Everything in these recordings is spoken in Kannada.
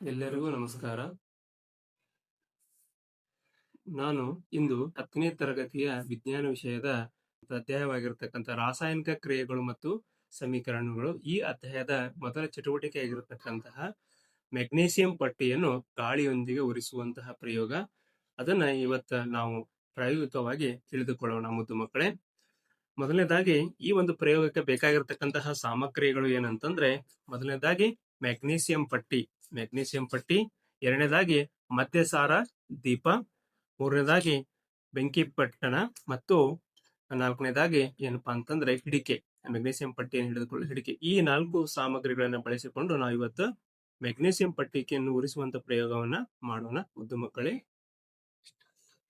ಎಲ್ಲರಿಗೂ ನಮಸ್ಕಾರ. ನಾನು ಇಂದು 10ನೇ ತರಗತಿಯ ವಿಜ್ಞಾನ ವಿಷಯದ ಅಧ್ಯಾಯವಾಗಿರ್ತಕ್ಕಂಥ ರಾಸಾಯನಿಕ ಕ್ರಿಯೆಗಳು ಮತ್ತು ಸಮೀಕರಣಗಳು ಈ ಅಧ್ಯಾಯದ ಮೊದಲ ಚಟುವಟಿಕೆ ಆಗಿರತಕ್ಕಂತಹ ಮೆಗ್ನೀಸಿಯಂ ಪಟ್ಟಿಯನ್ನು ಗಾಳಿಯೊಂದಿಗೆ ಉರಿಸುವಂತಹ ಪ್ರಯೋಗ, ಅದನ್ನ ಇವತ್ತು ನಾವು ಪ್ರಾಯೋಗಿಕವಾಗಿ ತಿಳಿದುಕೊಳ್ಳೋಣ ಮುದ್ದು ಮಕ್ಕಳೇ. ಮೊದಲನೇದಾಗಿ ಈ ಒಂದು ಪ್ರಯೋಗಕ್ಕೆ ಬೇಕಾಗಿರತಕ್ಕಂತಹ ಸಾಮಗ್ರಿಗಳು ಏನಂತಂದ್ರೆ, ಮೊದಲನೇದಾಗಿ ಮೆಗ್ನೀಸಿಯಂ ಪಟ್ಟಿ, ಎರಡನೇದಾಗಿ ಮದ್ಯಸಾರ ದೀಪ, ಮೂರನೇದಾಗಿ ಬೆಂಕಿ ಪಟ್ಟಣ ಮತ್ತು ನಾಲ್ಕನೇದಾಗಿ ಏನಪ್ಪಾ ಅಂತಂದ್ರೆ ಹಿಡಿಕೆ. ಮೆಗ್ನೀಸಿಯಂ ಪಟ್ಟಿಯನ್ನು ಹಿಡಿದುಕೊಳ್ಳಲು ಹಿಡಿಕೆ. ಈ 4 ಸಾಮಗ್ರಿಗಳನ್ನು ಬಳಸಿಕೊಂಡು ನಾವು ಇವತ್ತು ಮೆಗ್ನೀಸಿಯಂ ಪಟ್ಟಿಯನ್ನು ಉರಿಸುವಂತ ಪ್ರಯೋಗವನ್ನ ಮಾಡೋಣ ಮುದ್ದು ಮಕ್ಕಳೇ.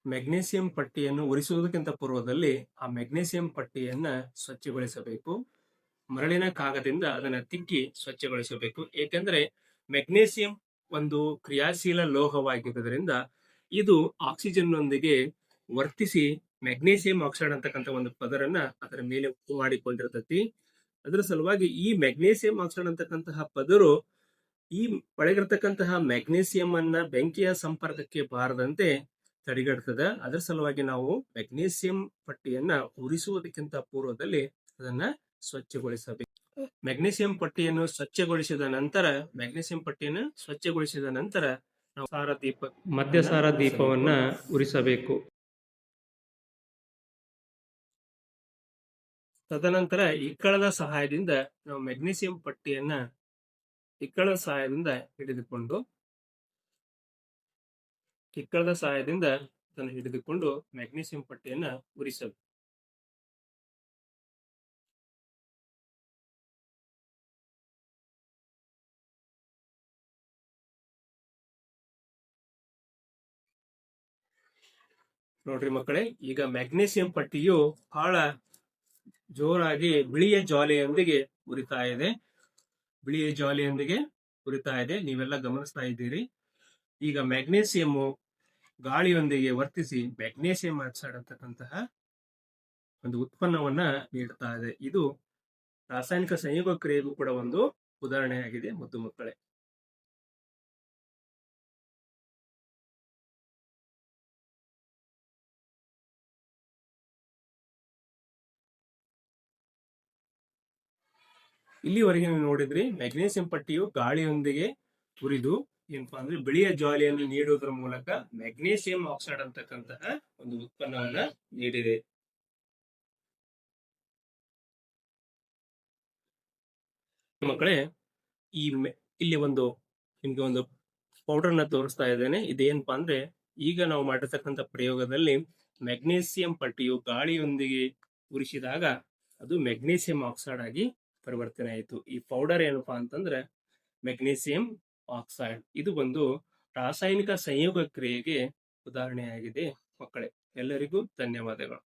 ಮೆಗ್ನೀಸಿಯಂ ಪಟ್ಟಿಯನ್ನು ಉರಿಸುವುದಕ್ಕಿಂತ ಪೂರ್ವದಲ್ಲಿ ಆ ಮೆಗ್ನೀಸಿಯಂ ಪಟ್ಟಿಯನ್ನ ಸ್ವಚ್ಛಗೊಳಿಸಬೇಕು. ಮರಳಿನ ಕಾಗದಿಂದ ಅದನ್ನ ತಿಕ್ಕಿ ಸ್ವಚ್ಛಗೊಳಿಸಬೇಕು. ಏಕೆಂದ್ರೆ ಮೆಗ್ನೀಸಿಯಂ ಒಂದು ಕ್ರಿಯಾಶೀಲ ಲೋಹವಾಗಿದ್ದರಿಂದ ಇದು ಆಕ್ಸಿಜನ್ ನೊಂದಿಗೆ ವರ್ತಿಸಿ ಮೆಗ್ನೀಸಿಯಂ ಆಕ್ಸೈಡ್ ಅಂತಕ್ಕಂಥ ಒಂದು ಪದರನ್ನ ಅದರ ಮೇಲೆ ಮಾಡಿಕೊಂಡಿರ್ತತಿ. ಅದರ ಸಲುವಾಗಿ ಈ ಮೆಗ್ನೀಸಿಯಂ ಆಕ್ಸೈಡ್ ಅಂತಕ್ಕಂತಹ ಪದರು ಈ ಒಳಗಿರ್ತಕ್ಕಂತಹ ಮೆಗ್ನೀಸಿಯಂ ಅನ್ನ ಬೆಂಕಿಯ ಸಂಪರ್ಕಕ್ಕೆ ಬಾರದಂತೆ ತಡೆಗಟ್ಟುತ್ತದೆ. ಅದರ ಸಲುವಾಗಿ ನಾವು ಮೆಗ್ನೀಸಿಯಂ ಪಟ್ಟಿಯನ್ನ ಉರಿಸುವುದಕ್ಕಿಂತ ಪೂರ್ವದಲ್ಲಿ ಅದನ್ನ ಸ್ವಚ್ಛಗೊಳಿಸಬೇಕು. ಮೆಗ್ನೀಸಿಯಂ ಪಟ್ಟಿಯನ್ನು ಸ್ವಚ್ಛಗೊಳಿಸಿದ ನಂತರ ನಾವು ಮದ್ಯಸಾರ ದೀಪವನ್ನ ಉರಿಸಬೇಕು. ತದನಂತರ ಇಕ್ಕಳದ ಸಹಾಯದಿಂದ ನಾವು ಮೆಗ್ನೀಸಿಯಂ ಪಟ್ಟಿಯನ್ನ ಇಕ್ಕಳದ ಸಹಾಯದಿಂದ ಹಿಡಿದುಕೊಂಡು ಮೆಗ್ನೀಸಿಯಂ ಪಟ್ಟಿಯನ್ನ ಉರಿಸಬೇಕು. ನೋಡ್ರಿ ಮಕ್ಕಳೇ, ಈಗ ಮೆಗ್ನೀಸಿಯಂ ಪಟ್ಟಿಯು ಬಹಳ ಜೋರಾಗಿ ಬಿಳಿಯ ಜ್ವಾಲೆಯೊಂದಿಗೆ ಉರಿತಾ ಇದೆ. ನೀವೆಲ್ಲ ಗಮನಿಸ್ತಾ ಇದ್ದೀರಿ. ಈಗ ಮೆಗ್ನೀಸಿಯಂ ಗಾಳಿಯೊಂದಿಗೆ ವರ್ತಿಸಿ ಮೆಗ್ನೀಸಿಯಂ ಆಕ್ಸೈಡ್ ಅಂತಕ್ಕಂತಹ ಒಂದು ಉತ್ಪನ್ನವನ್ನ ನೀಡುತ್ತಾ ಇದೆ. ಇದು ರಾಸಾಯನಿಕ ಸಂಯೋಗ ಕ್ರಿಯೆಗೂ ಕೂಡ ಒಂದು ಉದಾಹರಣೆಯಾಗಿದೆ ಮುದ್ದು ಮಕ್ಕಳೇ. ಇಲ್ಲಿವರೆಗೆ ನೀವು ನೋಡಿದ್ರಿ, ಮೆಗ್ನೀಸಿಯಂ ಪಟ್ಟಿಯು ಗಾಳಿಯೊಂದಿಗೆ ಉರಿದು ಏನಪ್ಪಾ ಅಂದ್ರೆ ಬಿಳಿಯ ಜ್ವಾಲೆಯನ್ನು ನೀಡುವುದರ ಮೂಲಕ ಮೆಗ್ನೀಸಿಯಂ ಆಕ್ಸೈಡ್ ಅಂತಕ್ಕಂತಹ ಒಂದು ಉತ್ಪನ್ನವನ್ನ ನೀಡಿದೆ. ಮಕ್ಕಳೇ, ಇಲ್ಲಿ ನಿಮ್ಗೆ ಒಂದು ಪೌಡರ್ ನ ತೋರಿಸ್ತಾ ಇದ್ದೇನೆ. ಇದೇನಪ್ಪಾ ಅಂದ್ರೆ, ಈಗ ನಾವು ಮಾಡಿರ್ತಕ್ಕಂಥ ಪ್ರಯೋಗದಲ್ಲಿ ಮೆಗ್ನೀಸಿಯಂ ಪಟ್ಟಿಯು ಗಾಳಿಯೊಂದಿಗೆ ಉರಿಸಿದಾಗ ಅದು ಮೆಗ್ನೀಸಿಯಂ ಆಕ್ಸೈಡ್ ಆಗಿ ಪರಿವರ್ತನೆ ಆಯಿತು. ಈ ಪೌಡರ್ ಏನಪ್ಪಾ ಅಂತಂದ್ರೆ ಮೆಗ್ನೀಸಿಯಂ ಆಕ್ಸೈಡ್. ಇದು ಒಂದು ರಾಸಾಯನಿಕ ಸಂಯೋಗ ಕ್ರಿಯೆಗೆ ಉದಾಹರಣೆಯಾಗಿದೆ ಮಕ್ಕಳೇ. ಎಲ್ಲರಿಗೂ ಧನ್ಯವಾದಗಳು.